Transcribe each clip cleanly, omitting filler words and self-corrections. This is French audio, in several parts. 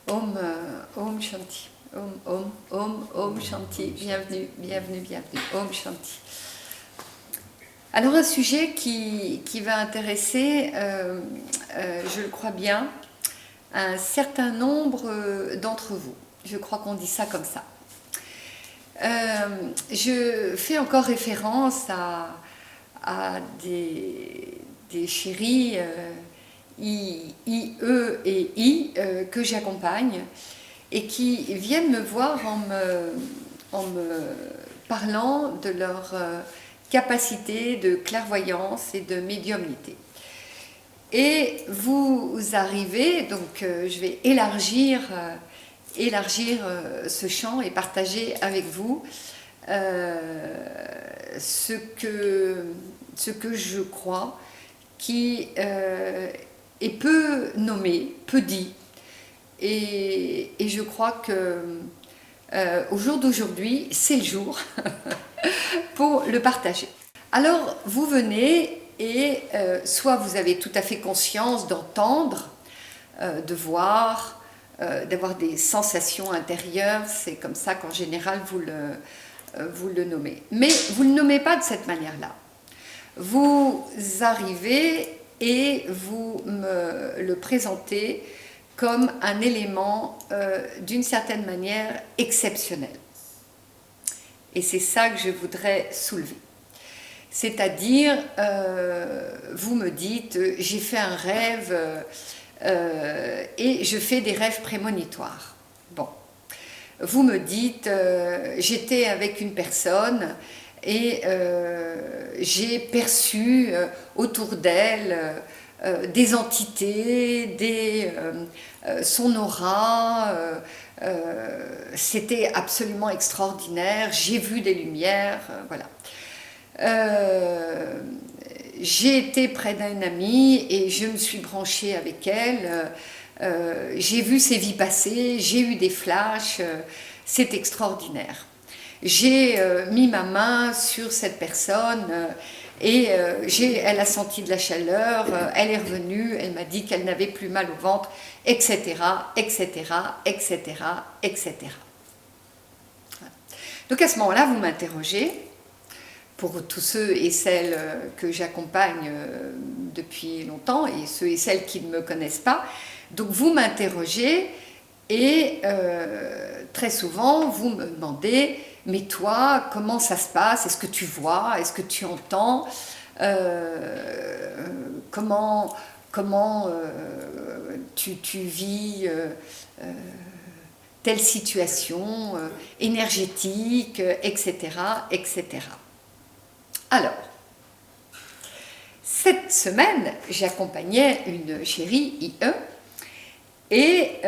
Om Shanti. Om Shanti. Bienvenue, bienvenue, bienvenue. Om Shanti. Alors un sujet qui va intéresser, je le crois bien, un certain nombre d'entre vous. Je crois qu'on dit ça comme ça. Je fais encore référence à des chéris IE et I que j'accompagne et qui viennent me voir en me parlant de leur capacité de clairvoyance et de médiumnité. Et vous arrivez, donc je vais élargir ce champ et partager avec vous ce que je crois qui est peu nommé, peu dit. Et je crois que au jour d'aujourd'hui, c'est le jour pour le partager. Alors, vous venez et soit vous avez tout à fait conscience d'entendre, de voir, d'avoir des sensations intérieures, c'est comme ça qu'en général vous le nommez. Mais vous ne le nommez pas de cette manière-là. Vous arrivez et vous me le présentez comme un élément d'une certaine manière exceptionnel. Et c'est ça que je voudrais soulever. C'est-à-dire, vous me dites, j'ai fait un rêve et je fais des rêves prémonitoires. Bon. Vous me dites, j'étais avec une personne et j'ai perçu autour d'elle des entités, son aura, c'était absolument extraordinaire, j'ai vu des lumières, voilà. J'ai été près d'une amie et je me suis branchée avec elle, j'ai vu ses vies passées, j'ai eu des flashs, c'est extraordinaire. J'ai mis ma main sur cette personne et elle a senti de la chaleur, elle est revenue, elle m'a dit qu'elle n'avait plus mal au ventre, etc., etc., etc., etc. Donc à ce moment-là, vous m'interrogez, pour tous ceux et celles que j'accompagne depuis longtemps et ceux et celles qui ne me connaissent pas, donc vous m'interrogez et très souvent vous me demandez « mais toi, comment ça se passe? Est-ce que tu vois? Est-ce que tu entends? Comment tu vis telle situation énergétique, etc., etc. » Alors, cette semaine, j'accompagnais une chérie IE et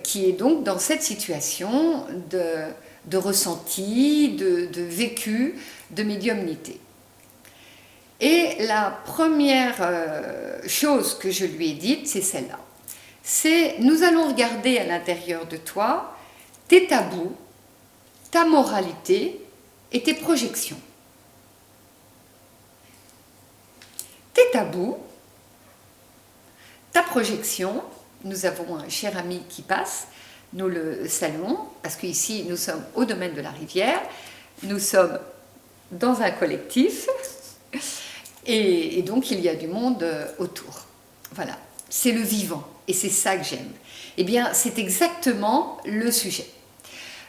qui est donc dans cette situation de ressenti, de vécu, de médiumnité. Et la première chose que je lui ai dite, c'est celle-là. C'est, nous allons regarder à l'intérieur de toi tes tabous, ta moralité et tes projections. Tes tabous, ta projection, nous avons un cher ami qui passe, nous le saluons, parce qu'ici nous sommes au domaine de la rivière, nous sommes dans un collectif, et donc il y a du monde autour. Voilà, c'est le vivant, et c'est ça que j'aime. Eh bien, c'est exactement le sujet.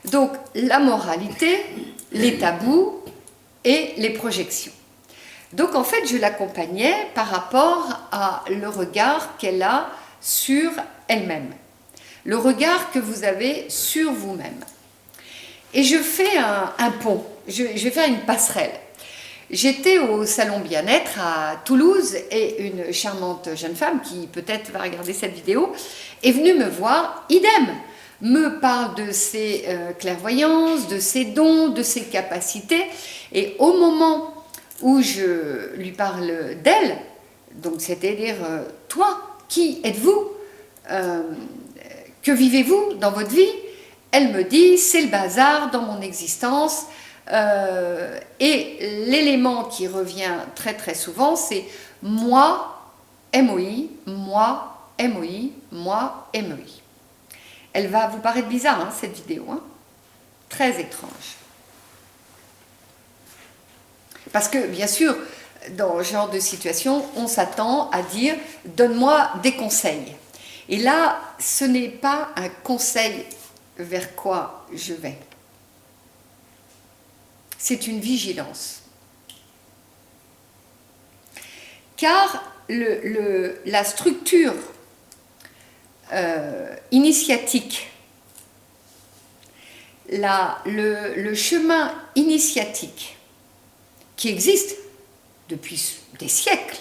Donc, la moralité, les tabous et les projections. Donc en fait, je l'accompagnais par rapport à le regard qu'elle a sur elle-même, le regard que vous avez sur vous-même. Et je fais un pont, je vais faire une passerelle. J'étais au salon bien-être à Toulouse et une charmante jeune femme qui peut-être va regarder cette vidéo est venue me voir, idem, me parle de ses clairvoyances, de ses dons, de ses capacités, et au moment où je lui parle d'elle, donc c'est-à-dire toi, qui êtes-vous, que vivez-vous dans votre vie? Elle me dit, c'est le bazar dans mon existence, et l'élément qui revient très très souvent, c'est moi, MOI, moi, MOI, moi, MOI. Elle va vous paraître bizarre, hein, cette vidéo, hein, très étrange. Parce que, bien sûr, dans ce genre de situation, on s'attend à dire « donne-moi des conseils ». Et là, ce n'est pas un conseil vers quoi je vais. C'est une vigilance. Car la structure initiatique, le chemin initiatique qui existe depuis des siècles,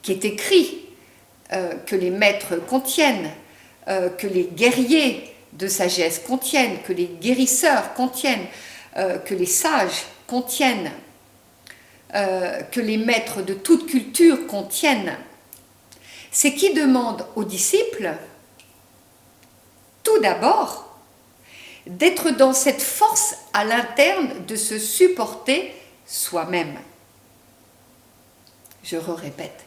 qui est écrit, que les maîtres contiennent, que les guerriers de sagesse contiennent, que les guérisseurs contiennent, que les sages contiennent, que les maîtres de toute culture contiennent, c'est qui demande aux disciples, tout d'abord, d'être dans cette force à l'interne de se supporter soi-même. Je répète,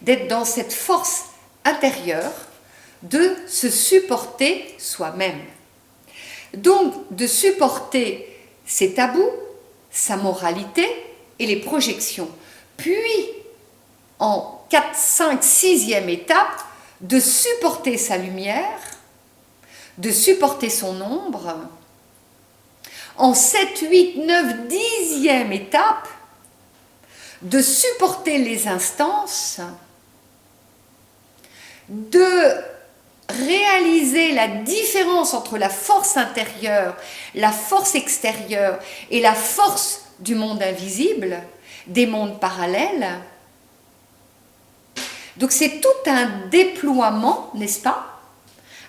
d'être dans cette force intérieure de se supporter soi-même. Donc, de supporter ses tabous, sa moralité et les projections. Puis, en 4, 5, 6e étape, de supporter sa lumière, de supporter son ombre. En 7, 8, 9, 10e étape, de supporter les instances, de réaliser la différence entre la force intérieure, la force extérieure et la force du monde invisible, des mondes parallèles. Donc c'est tout un déploiement, n'est-ce pas?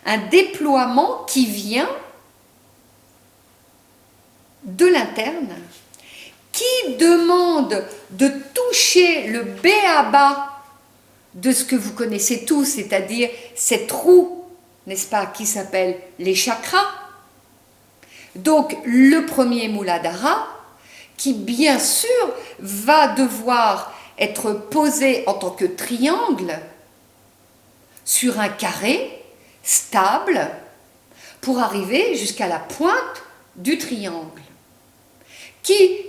Un déploiement qui vient de l'interne, qui demande de toucher le b.a.-ba de ce que vous connaissez tous, c'est-à-dire cette roue, n'est-ce pas, qui s'appelle les chakras. Donc le premier Muladhara, qui bien sûr va devoir être posé en tant que triangle sur un carré stable pour arriver jusqu'à la pointe du triangle.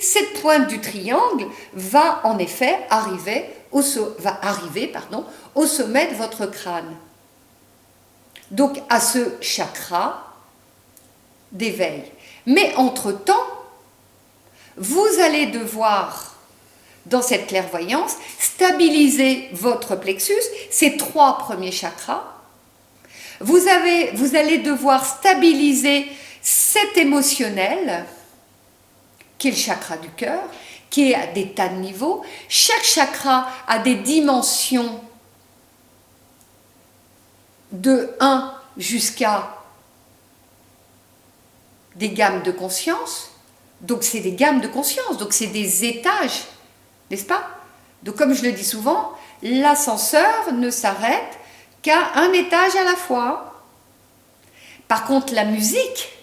Cette pointe du triangle va en effet arriver au sommet de votre crâne. Donc à ce chakra d'éveil. Mais entre-temps, vous allez devoir, dans cette clairvoyance, stabiliser votre plexus, ces 3 premiers chakras. Vous allez devoir stabiliser cet émotionnel, qui est le chakra du cœur, qui est à des tas de niveaux. Chaque chakra a des dimensions de 1 jusqu'à des gammes de conscience. Donc c'est des gammes de conscience, donc c'est des étages, n'est-ce pas? Donc comme je le dis souvent, l'ascenseur ne s'arrête qu'à un étage à la fois. Par contre, la musique,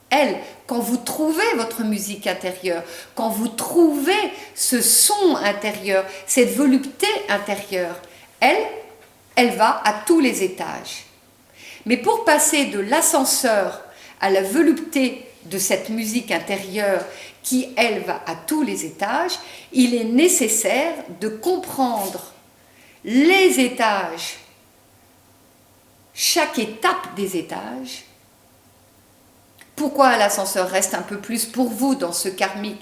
elle, quand vous trouvez votre musique intérieure, quand vous trouvez ce son intérieur, cette volupté intérieure, elle va à tous les étages. Mais pour passer de l'ascenseur à la volupté de cette musique intérieure qui, elle, va à tous les étages, il est nécessaire de comprendre les étages, chaque étape des étages. Pourquoi l'ascenseur reste un peu plus pour vous dans ce karmique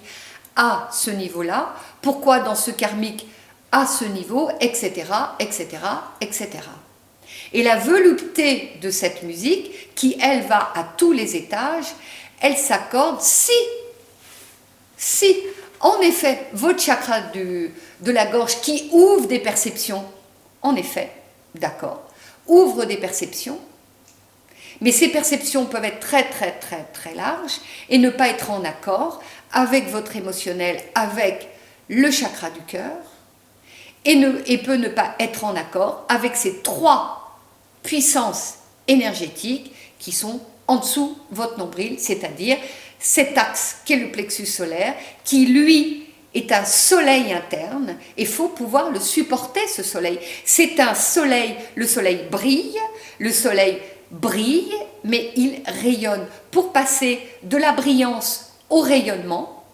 à ce niveau-là? Pourquoi dans ce karmique à ce niveau, etc., etc., etc. Et la volupté de cette musique, qui elle va à tous les étages, elle s'accorde si, en effet, votre chakra de la gorge qui ouvre des perceptions, en effet, d'accord, ouvre des perceptions, mais ces perceptions peuvent être très, très, très, très larges et ne pas être en accord avec votre émotionnel, avec le chakra du cœur, et peut ne pas être en accord avec ces 3 puissances énergétiques qui sont en dessous de votre nombril, c'est-à-dire cet axe qui est le plexus solaire, qui lui est un soleil interne, et il faut pouvoir le supporter, ce soleil. C'est un soleil, le soleil brille, le soleil brille, mais il rayonne. Pour passer de la brillance au rayonnement,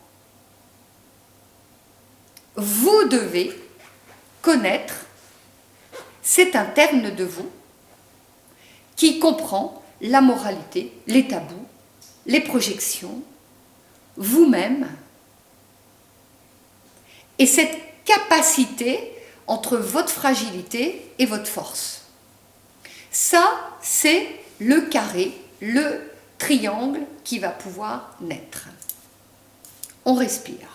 vous devez connaître cet interne de vous qui comprend la moralité, les tabous, les projections, vous-même, et cette capacité entre votre fragilité et votre force. Ça, c'est le carré, le triangle qui va pouvoir naître. On respire.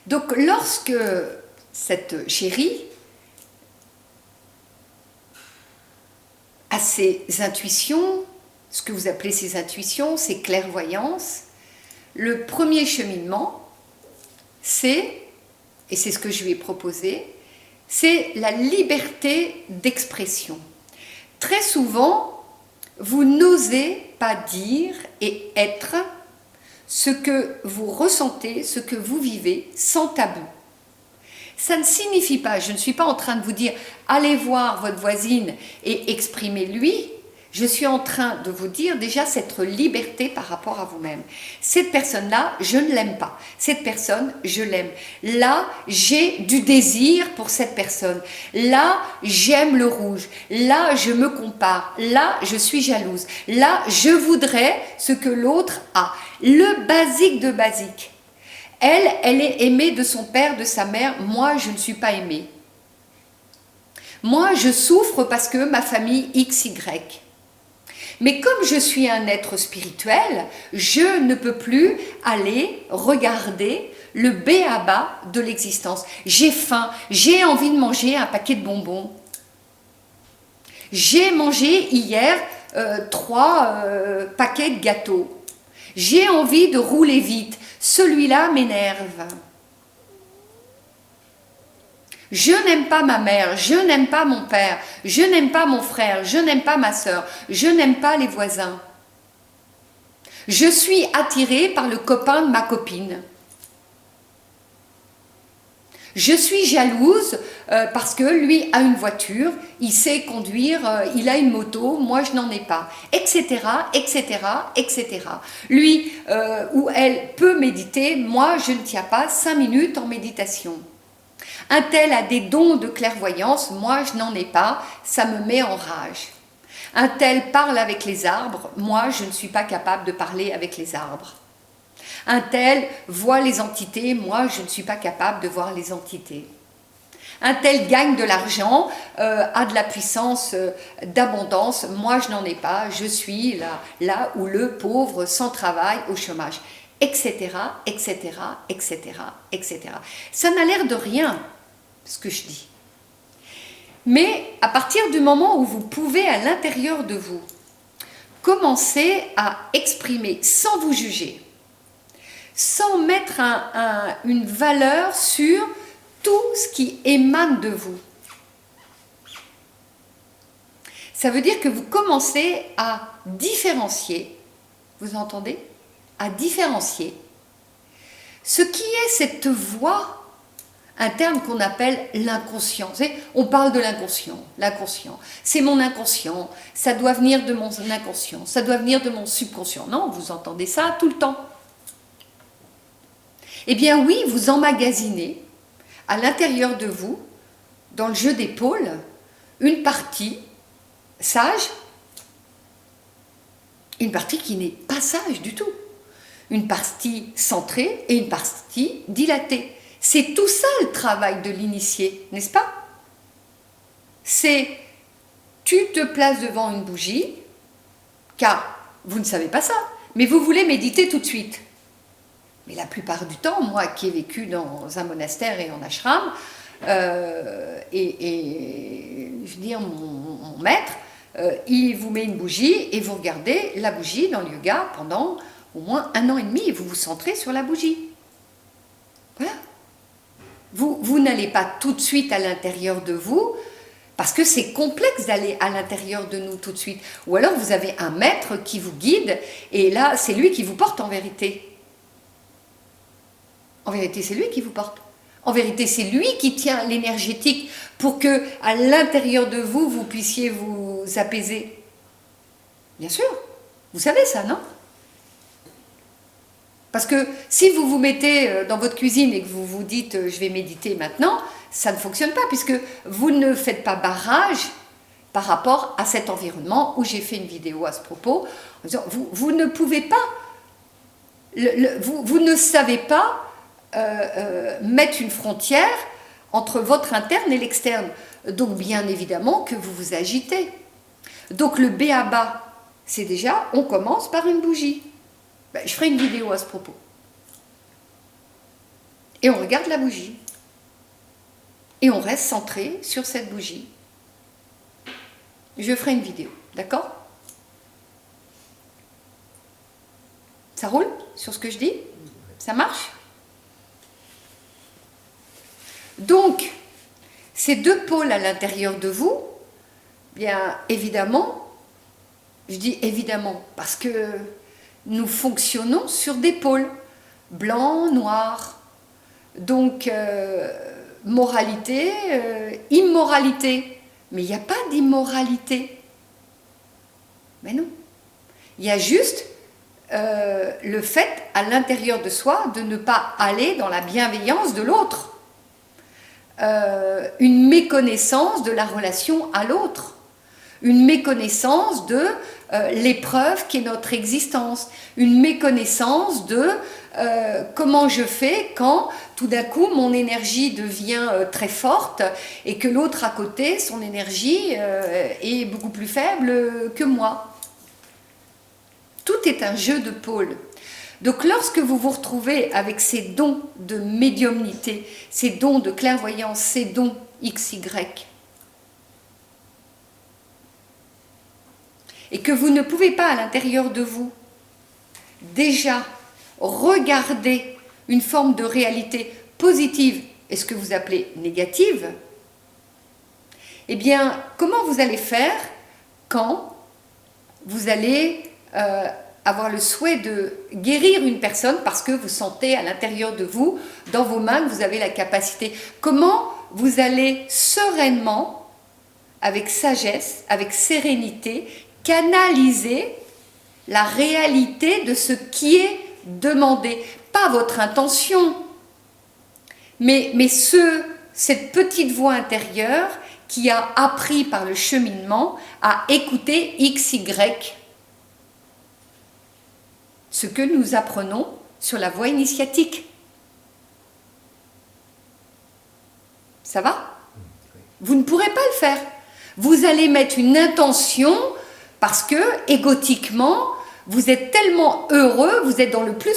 Donc, lorsque cette chérie a ses intuitions, ce que vous appelez ses intuitions, ses clairvoyances, le premier cheminement, c'est, et c'est ce que je lui ai proposé, c'est la liberté d'expression. Très souvent, vous n'osez pas dire et être ce que vous ressentez, ce que vous vivez, sans tabou. Ça ne signifie pas, je ne suis pas en train de vous dire « allez voir votre voisine et exprimez-lui ». Je suis en train de vous dire déjà cette liberté par rapport à vous-même. Cette personne-là, je ne l'aime pas. Cette personne, je l'aime. Là, j'ai du désir pour cette personne. Là, j'aime le rouge. Là, je me compare. Là, je suis jalouse. Là, je voudrais ce que l'autre a. Le basique de basique. Elle est aimée de son père, de sa mère. Moi, je ne suis pas aimée. Moi, je souffre parce que ma famille XY. Mais comme je suis un être spirituel, je ne peux plus aller regarder le b.a.-ba de l'existence. J'ai faim, j'ai envie de manger un paquet de bonbons. J'ai mangé hier 3 paquets de gâteaux. J'ai envie de rouler vite. Celui-là m'énerve. Je n'aime pas ma mère, je n'aime pas mon père, je n'aime pas mon frère, je n'aime pas ma sœur, je n'aime pas les voisins. Je suis attirée par le copain de ma copine. Je suis jalouse parce que lui a une voiture, il sait conduire, il a une moto, moi je n'en ai pas, etc., etc., etc. Lui ou elle peut méditer, moi je ne tiens pas 5 minutes en méditation. Un tel a des dons de clairvoyance, moi je n'en ai pas, ça me met en rage. Un tel parle avec les arbres, moi je ne suis pas capable de parler avec les arbres. Un tel voit les entités, moi je ne suis pas capable de voir les entités. Un tel gagne de l'argent, a de la puissance d'abondance, moi je n'en ai pas, je suis là où le pauvre sans travail au chômage, etc., etc., etc., etc. Ça n'a l'air de rien, ce que je dis. Mais à partir du moment où vous pouvez à l'intérieur de vous commencer à exprimer sans vous juger, sans mettre une valeur sur tout ce qui émane de vous, ça veut dire que vous commencez à différencier, vous entendez ? À différencier ce qui est cette voix interne qu'on appelle l'inconscient. On parle de l'inconscient, l'inconscient. C'est mon inconscient, ça doit venir de mon inconscient, ça doit venir de mon subconscient. Non, vous entendez ça tout le temps. Eh bien oui, vous emmagasinez à l'intérieur de vous, dans le jeu des pôles, une partie sage, une partie qui n'est pas sage du tout. Une partie centrée et une partie dilatée. C'est tout ça le travail de l'initié, n'est-ce pas? C'est, tu te places devant une bougie, car vous ne savez pas ça, mais vous voulez méditer tout de suite. Mais la plupart du temps, moi qui ai vécu dans un monastère et en ashram, et je veux dire, mon maître, il vous met une bougie et vous regardez la bougie dans le yoga pendant au moins 1 an et demi et vous vous centrez sur la bougie. Voilà. Vous n'allez pas tout de suite à l'intérieur de vous parce que c'est complexe d'aller à l'intérieur de nous tout de suite. Ou alors vous avez un maître qui vous guide et là c'est lui qui vous porte en vérité. En vérité c'est lui qui vous porte. En vérité, c'est lui qui tient l'énergétique pour que, à l'intérieur de vous, vous puissiez vous apaiser. Bien sûr, vous savez ça, non? Parce que si vous vous mettez dans votre cuisine et que vous vous dites « je vais méditer maintenant », ça ne fonctionne pas puisque vous ne faites pas barrage par rapport à cet environnement où j'ai fait une vidéo à ce propos. En disant, vous ne pouvez pas, vous ne savez pas mettre une frontière entre votre interne et l'externe. Donc bien évidemment que vous vous agitez. Donc le b.a.-ba, c'est déjà, on commence par une bougie. Ben, je ferai une vidéo à ce propos. Et on regarde la bougie. Et on reste centré sur cette bougie. Je ferai une vidéo, d'accord? Ça roule sur ce que je dis? Ça marche? Donc, ces deux pôles à l'intérieur de vous, bien évidemment, je dis évidemment, parce que nous fonctionnons sur des pôles, blanc, noir. Donc, moralité, immoralité. Mais il n'y a pas d'immoralité. Mais non. Il y a juste le fait à l'intérieur de soi de ne pas aller dans la bienveillance de l'autre. Une méconnaissance de la relation à l'autre. Une méconnaissance de l'épreuve qui est notre existence. Une méconnaissance de comment je fais quand tout d'un coup mon énergie devient très forte et que l'autre à côté, son énergie est beaucoup plus faible que moi. Tout est un jeu de pôles. Donc lorsque vous vous retrouvez avec ces dons de médiumnité, ces dons de clairvoyance, ces dons XY, et que vous ne pouvez pas à l'intérieur de vous déjà regarder une forme de réalité positive et ce que vous appelez négative, eh bien, comment vous allez faire quand vous allez avoir le souhait de guérir une personne parce que vous sentez à l'intérieur de vous, dans vos mains, que vous avez la capacité? Comment vous allez sereinement, avec sagesse, avec sérénité, canaliser la réalité de ce qui est demandé? Pas votre intention, mais cette petite voix intérieure qui a appris par le cheminement à écouter XY. Ce que nous apprenons sur la voie initiatique. Ça va? Vous ne pourrez pas le faire. Vous allez mettre une intention parce que, égotiquement, vous êtes tellement heureux, vous êtes dans le plus,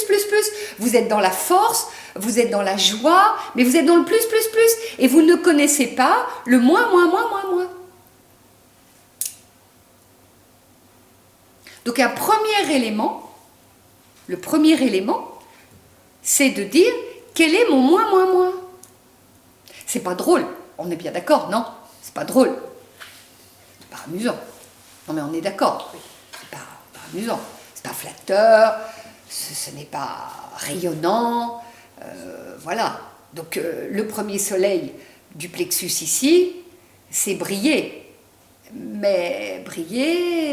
vous êtes dans la force, vous êtes dans la joie, mais vous êtes dans le plus, et vous ne connaissez pas le moins. Donc un premier élément, le premier élément, c'est de dire quel est mon moins. C'est pas drôle, on est bien d'accord, non? C'est pas drôle, c'est pas amusant. Non mais on est d'accord, c'est pas amusant, c'est pas flatteur, ce n'est pas rayonnant, voilà. Donc le premier soleil du plexus ici, c'est briller. Mais briller,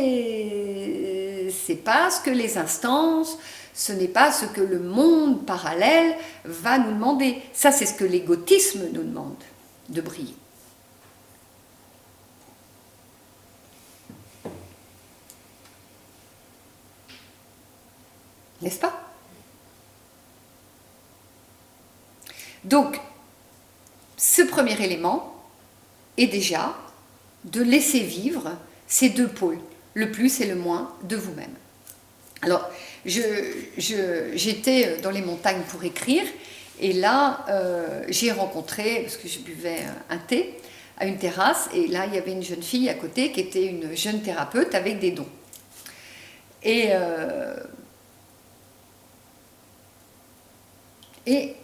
c'est pas ce que les instances, ce n'est pas ce que le monde parallèle va nous demander. Ça, c'est ce que l'égotisme nous demande, de briller. N'est-ce pas? Donc, ce premier élément est déjà de laisser vivre ces deux pôles, le plus et le moins de vous-même. Alors, j'étais dans les montagnes pour écrire, et là, j'ai rencontré, parce que je buvais un thé, à une terrasse, et là, il y avait une jeune fille à côté qui était une jeune thérapeute avec des dons. Et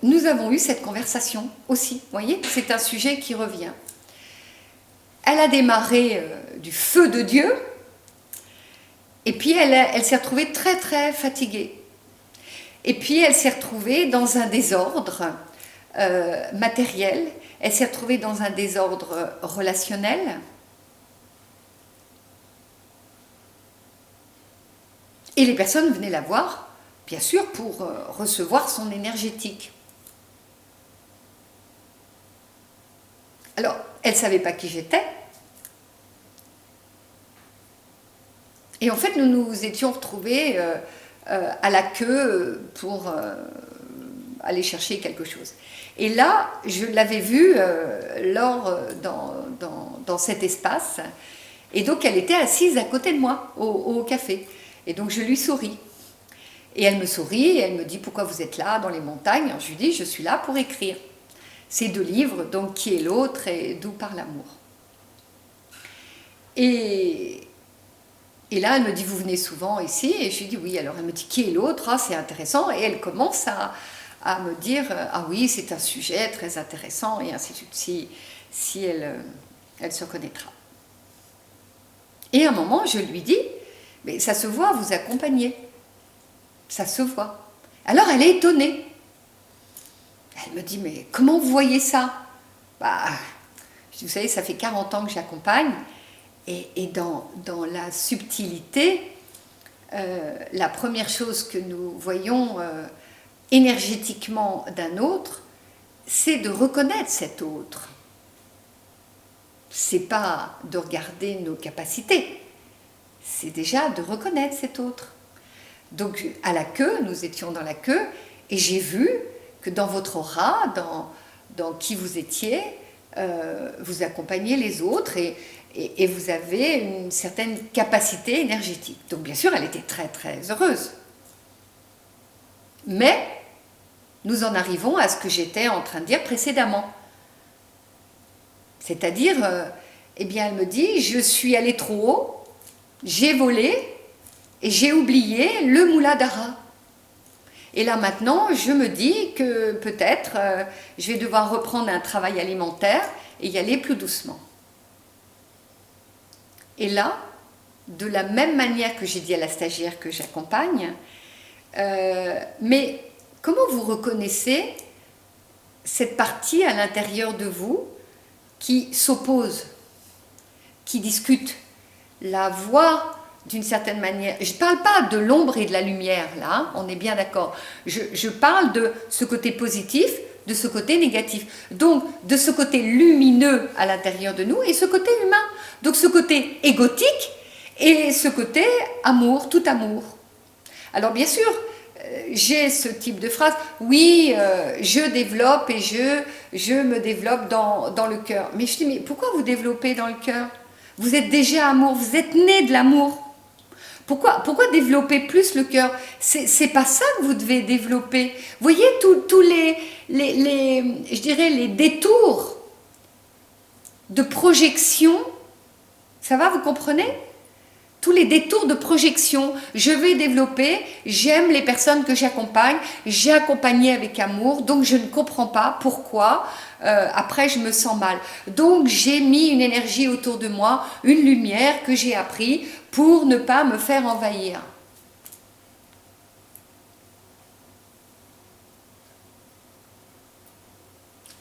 nous avons eu cette conversation aussi, vous voyez, c'est un sujet qui revient. Elle a démarré du feu de Dieu, et puis elle s'est retrouvée très fatiguée. Et puis elle s'est retrouvée dans un désordre matériel, elle s'est retrouvée dans un désordre relationnel. Et les personnes venaient la voir, bien sûr, pour recevoir son énergétique. Alors, elle ne savait pas qui j'étais. Et en fait, nous nous étions retrouvés à la queue pour aller chercher quelque chose. Et là, je l'avais vue dans cet espace. Et donc, elle était assise à côté de moi, au café. Et donc, je lui souris. Et elle me sourit, et elle me dit « Pourquoi vous êtes là, dans les montagnes ?» Alors, je lui dis « Je suis là pour écrire. » Ces 2 livres, donc « Qui est l'autre ?» et « D'où part l'amour ?» Et là, elle me dit, vous venez souvent ici? Et je lui dis, oui. Alors, elle me dit, qui est l'autre? Ah, c'est intéressant. Et elle commence à me dire, ah oui, c'est un sujet très intéressant, et ainsi de suite, si elle se reconnaîtra. Et à un moment, je lui dis, mais ça se voit, vous accompagnez. Ça se voit. Alors, elle est étonnée. Elle me dit, mais comment vous voyez ça? Bah, vous savez, ça fait 40 ans que j'accompagne. Et dans la subtilité, la première chose que nous voyons énergétiquement d'un autre, c'est de reconnaître cet autre. C'est pas de regarder nos capacités, c'est déjà de reconnaître cet autre. Donc à la queue, nous étions dans la queue, et j'ai vu que dans votre aura, dans qui vous étiez, vous accompagnez les autres, et vous avez une certaine capacité énergétique. Donc bien sûr, elle était très très heureuse. Mais nous en arrivons à ce que j'étais en train de dire précédemment. C'est-à-dire, eh bien, elle me dit, je suis allée trop haut, j'ai volé, et j'ai oublié le moulin d'Ara. Et là maintenant, je me dis que peut-être je vais devoir reprendre un travail alimentaire et y aller plus doucement. Et là, de la même manière que j'ai dit à la stagiaire que j'accompagne, mais comment vous reconnaissez cette partie à l'intérieur de vous qui s'oppose, qui discute, la voix d'une certaine manière? Je ne parle pas de l'ombre et de la lumière, là, hein, on est bien d'accord. Je parle de ce côté positif, de ce côté négatif. Donc, de ce côté lumineux à l'intérieur de nous et ce côté humain. Donc, ce côté égotique et ce côté amour, tout amour. Alors, bien sûr, j'ai ce type de phrase. Oui, je développe et je me développe dans le cœur. Mais je dis, mais pourquoi vous développez dans le cœur? Vous êtes déjà amour, vous êtes né de l'amour. Pourquoi développer plus le cœur? C'est pas ça que vous devez développer. Vous voyez tous je dirais les détours de projection, ça va, vous comprenez? Tous les détours de projection, je vais développer, j'aime les personnes que j'accompagne, j'ai accompagné avec amour, donc je ne comprends pas pourquoi après je me sens mal. Donc j'ai mis une énergie autour de moi, une lumière que j'ai appris pour ne pas me faire envahir.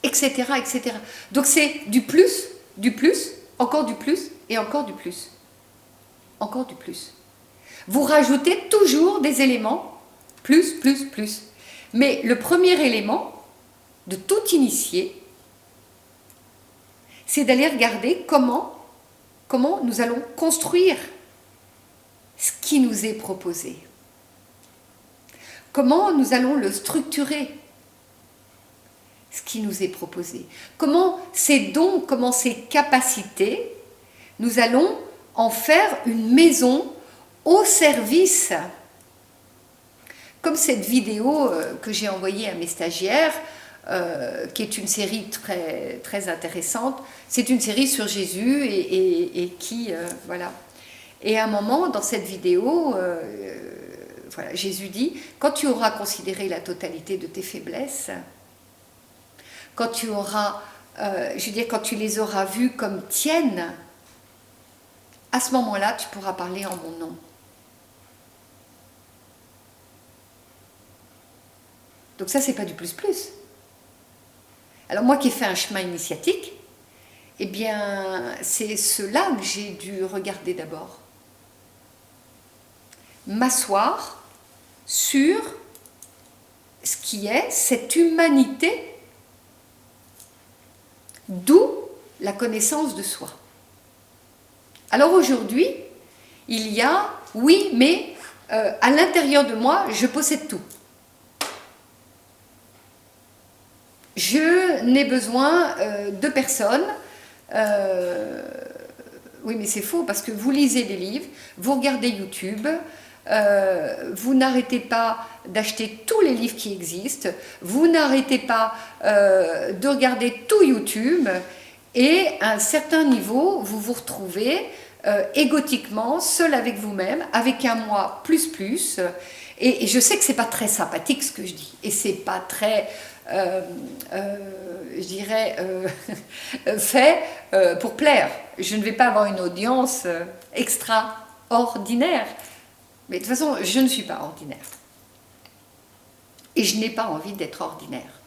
Etc., etc. Donc c'est du plus, encore du plus et encore du plus. Encore du plus. Vous rajoutez toujours des éléments, plus. Mais le premier élément de tout initié, c'est d'aller regarder comment nous allons construire ce qui nous est proposé. Comment nous allons le structurer, ce qui nous est proposé. Comment ces dons, comment ces capacités, nous allons en faire une maison au service. Comme cette vidéo que j'ai envoyée à mes stagiaires, qui est une série très, très intéressante. C'est une série sur Jésus et qui, voilà. Et à un moment, dans cette vidéo, voilà, Jésus dit, quand tu auras considéré la totalité de tes faiblesses, quand tu auras, je veux dire, quand tu les auras vues comme tiennes, à ce moment-là, tu pourras parler en mon nom. Donc ça, c'est pas du plus. Alors moi qui ai fait un chemin initiatique, eh bien c'est cela que j'ai dû regarder d'abord. M'asseoir sur ce qui est cette humanité, d'où la connaissance de soi. Alors aujourd'hui, il y a, oui, mais à l'intérieur de moi, je possède tout. Je n'ai besoin de personne. Oui, mais c'est faux, parce que vous lisez des livres, vous regardez YouTube, vous n'arrêtez pas d'acheter tous les livres qui existent, vous n'arrêtez pas de regarder tout YouTube, et à un certain niveau, vous vous retrouvez égotiquement, seul avec vous-même, avec un moi plus, et je sais que c'est pas très sympathique ce que je dis, et c'est pas très, je dirais, fait pour plaire. Je ne vais pas avoir une audience extraordinaire, mais de toute façon, je ne suis pas ordinaire. Et je n'ai pas envie d'être ordinaire.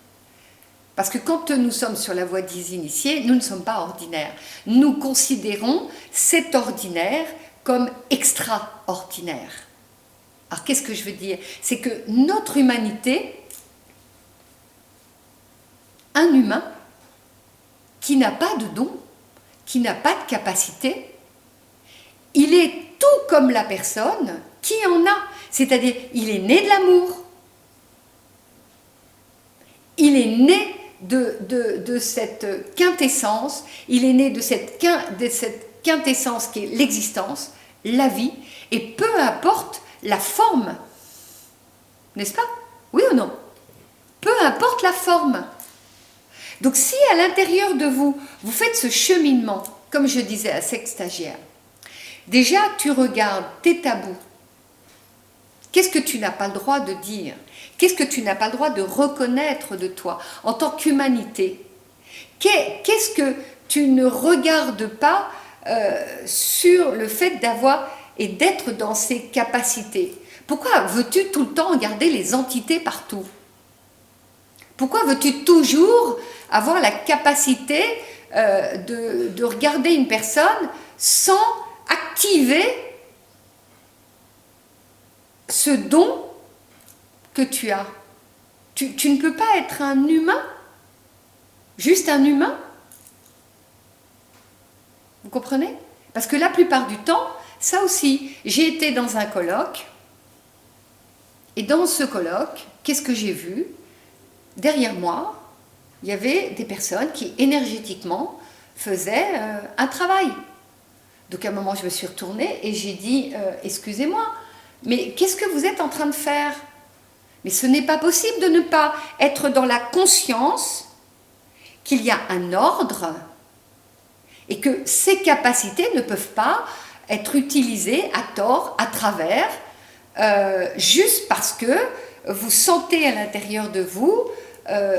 Parce que quand nous sommes sur la voie des initiés, nous ne sommes pas ordinaires. Nous considérons cet ordinaire comme extraordinaire. Alors qu'est-ce que je veux dire? C'est que notre humanité, un humain qui n'a pas de don, qui n'a pas de capacité, il est tout comme la personne qui en a. C'est-à-dire, il est né de l'amour, il est né de cette quintessence, il est né de cette quintessence qui est l'existence, la vie, et peu importe la forme, n'est-ce pas? Oui ou non? Peu importe la forme. Donc si à l'intérieur de vous, vous faites ce cheminement, comme je disais à cette stagiaire, déjà tu regardes tes tabous, qu'est-ce que tu n'as pas le droit de dire? Qu'est-ce que tu n'as pas le droit de reconnaître de toi en tant qu'humanité? Qu'est-ce que tu ne regardes pas sur le fait d'avoir et d'être dans ces capacités? Pourquoi veux-tu tout le temps regarder les entités partout? Pourquoi veux-tu toujours avoir la capacité de regarder une personne sans activer ce don que tu as? Tu ne peux pas être un humain, juste un humain. Vous comprenez? Parce que la plupart du temps, ça aussi, j'ai été dans un colloque, et dans ce colloque, qu'est-ce que j'ai vu? Derrière moi, il y avait des personnes qui énergétiquement faisaient un travail. Donc à un moment, je me suis retournée et j'ai dit excusez-moi, mais qu'est-ce que vous êtes en train de faire? Mais ce n'est pas possible de ne pas être dans la conscience qu'il y a un ordre et que ces capacités ne peuvent pas être utilisées à tort, à travers, juste parce que vous sentez à l'intérieur de vous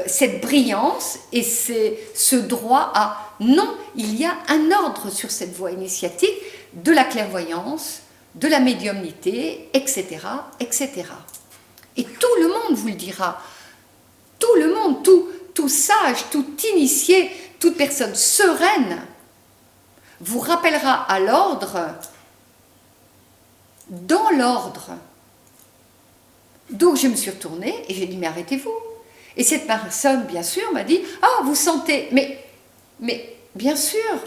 cette brillance et ce droit à... Non, il y a un ordre sur cette voie initiatique de la clairvoyance, de la médiumnité, etc., etc. Et tout le monde vous le dira. Tout le monde, tout sage, tout initié, toute personne sereine vous rappellera à l'ordre, dans l'ordre. Donc je me suis retournée et j'ai dit mais arrêtez-vous. Et cette personne, bien sûr, m'a dit « Ah, vous sentez... » Mais bien sûr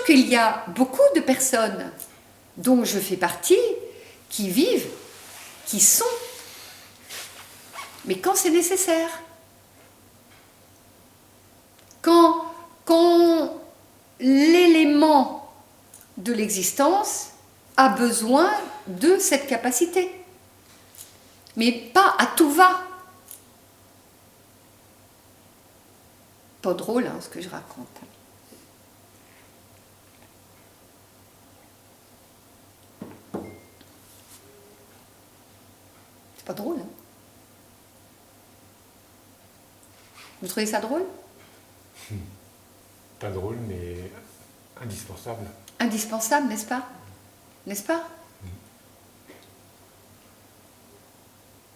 qu'il y a beaucoup de personnes dont je fais partie, qui vivent, qui sont. Mais quand c'est nécessaire. Quand l'élément de l'existence a besoin de cette capacité. Mais pas à tout va. Pas drôle ce que je raconte. C'est pas drôle. Vous trouvez ça drôle? Pas drôle, mais indispensable. Indispensable, n'est-ce pas? N'est-ce pas?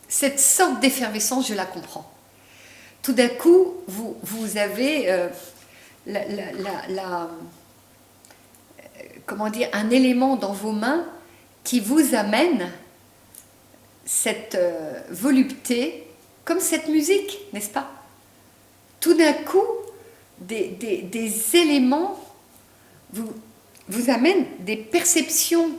Cette sorte d'effervescence, je la comprends. De tout d'un coup, vous avez comment dire, un élément dans vos mains qui vous amène cette volupté, comme cette musique, n'est-ce pas? Tout d'un coup, des éléments vous amènent des perceptions.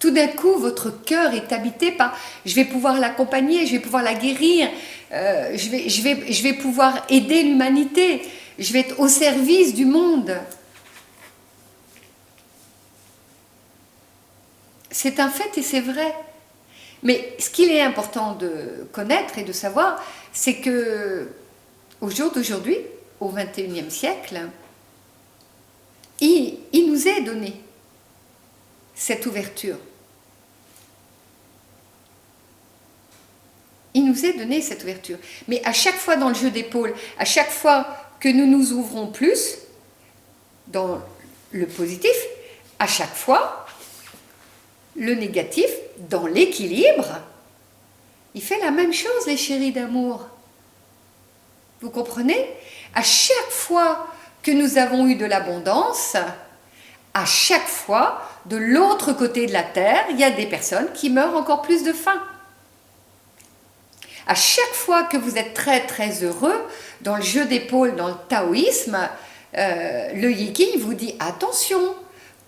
Tout d'un coup, votre cœur est habité par « je vais pouvoir l'accompagner, je vais pouvoir la guérir, je vais pouvoir aider l'humanité, je vais être au service du monde ». C'est un fait et c'est vrai. Mais ce qu'il est important de connaître et de savoir, c'est que au jour d'aujourd'hui, au XXIe siècle, il nous est donné cette ouverture. Il nous est donné cette ouverture. Mais à chaque fois dans le jeu d'épaule, à chaque fois que nous nous ouvrons plus, dans le positif, à chaque fois, le négatif, dans l'équilibre, il fait la même chose, les chéris d'amour. Vous comprenez? À chaque fois que nous avons eu de l'abondance, à chaque fois, de l'autre côté de la terre, il y a des personnes qui meurent encore plus de faim. À chaque fois que vous êtes très très heureux, dans le jeu d'épaule, dans le taoïsme, le Yi vous dit attention,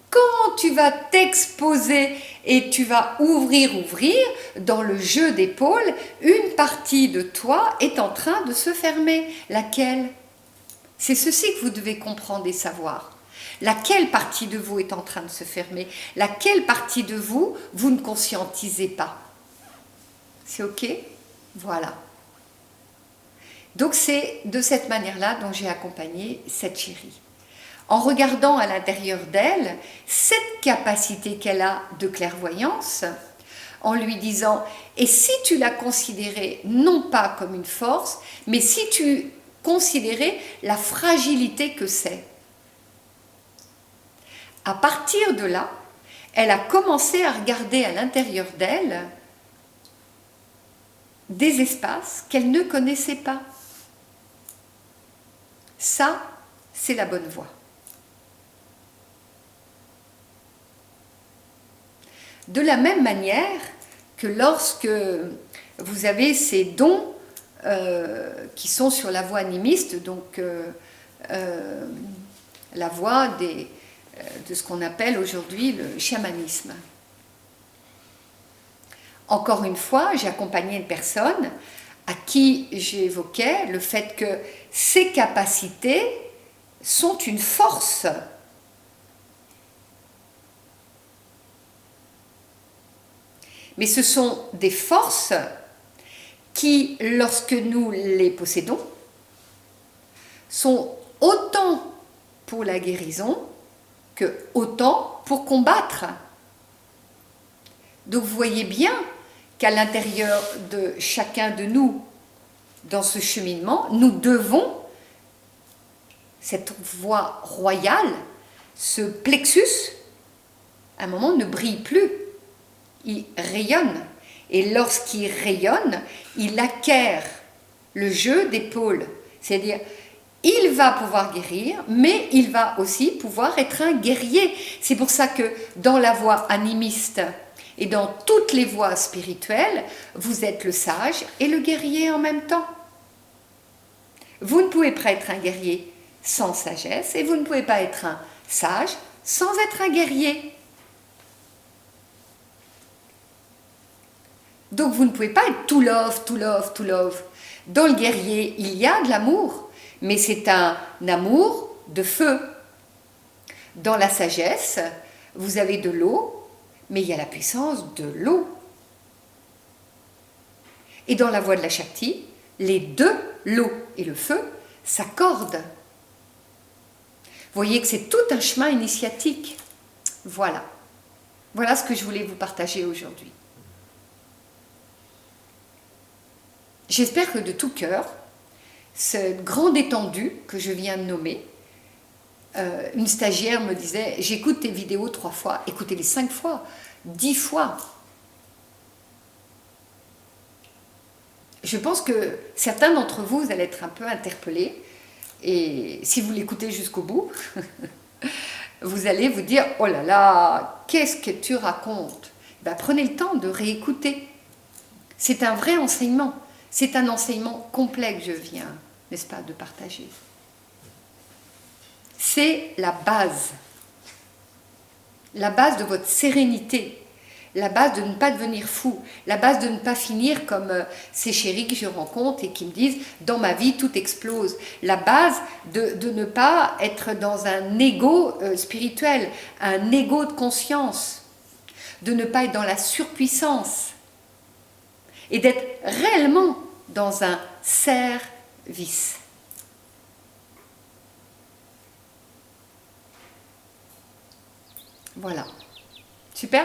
quand tu vas t'exposer et tu vas ouvrir, dans le jeu d'épaule, une partie de toi est en train de se fermer. Laquelle? C'est ceci que vous devez comprendre et savoir. Laquelle partie de vous est en train de se fermer? Laquelle partie de vous, vous ne conscientisez pas? C'est OK? Voilà. Donc c'est de cette manière-là dont j'ai accompagné cette chérie. En regardant à l'intérieur d'elle cette capacité qu'elle a de clairvoyance, en lui disant, et si tu la considérais non pas comme une force, mais si tu considérais la fragilité que c'est. À partir de là, elle a commencé à regarder à l'intérieur d'elle des espaces qu'elle ne connaissait pas. Ça, c'est la bonne voie. De la même manière que lorsque vous avez ces dons qui sont sur la voie animiste, donc la voie de ce qu'on appelle aujourd'hui le chamanisme. Encore une fois, j'ai accompagné une personne à qui j'évoquais le fait que ces capacités sont une force. Mais ce sont des forces qui, lorsque nous les possédons, sont autant pour la guérison que autant pour combattre. Donc vous voyez bien qu'à l'intérieur de chacun de nous, dans ce cheminement, nous devons, cette voie royale, ce plexus, à un moment ne brille plus. Il rayonne. Et lorsqu'il rayonne, il acquiert le jeu d'épaule. C'est-à-dire, il va pouvoir guérir, mais il va aussi pouvoir être un guerrier. C'est pour ça que dans la voie animiste et dans toutes les voies spirituelles, vous êtes le sage et le guerrier en même temps. Vous ne pouvez pas être un guerrier sans sagesse et vous ne pouvez pas être un sage sans être un guerrier. Donc vous ne pouvez pas être tout love, tout love, tout love. Dans le guerrier, il y a de l'amour, mais c'est un amour de feu. Dans la sagesse, vous avez de l'eau, mais il y a la puissance de l'eau. Et dans la voie de la Shakti, les deux, l'eau et le feu, s'accordent. Vous voyez que c'est tout un chemin initiatique. Voilà. Voilà ce que je voulais vous partager aujourd'hui. J'espère que de tout cœur, cette grande étendue que je viens de nommer, une stagiaire me disait « J'écoute tes vidéos 3 fois, écoutez-les 5 fois, 10 fois. » je pense que certains d'entre vous, vous allez être un peu interpellés. Et si vous l'écoutez jusqu'au bout, vous allez vous dire « Oh là là, qu'est-ce que tu racontes ?» Ben, prenez le temps de réécouter. C'est un vrai enseignement. C'est un enseignement complet que je viens, n'est-ce pas, de partager. C'est la base de votre sérénité, la base de ne pas devenir fou, la base de ne pas finir comme ces chéris que je rencontre et qui me disent « dans ma vie, tout explose ». La base de ne pas être dans un ego spirituel, un ego de conscience, de ne pas être dans la surpuissance et d'être réellement dans un service. Voilà. Super.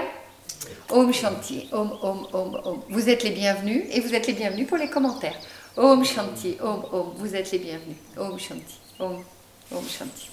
Om Shanti, Om, Om, Om, Om. Vous êtes les bienvenus et vous êtes les bienvenus pour les commentaires. Om Shanti, Om, Om. Vous êtes les bienvenus. Om Shanti, Om, Om Shanti.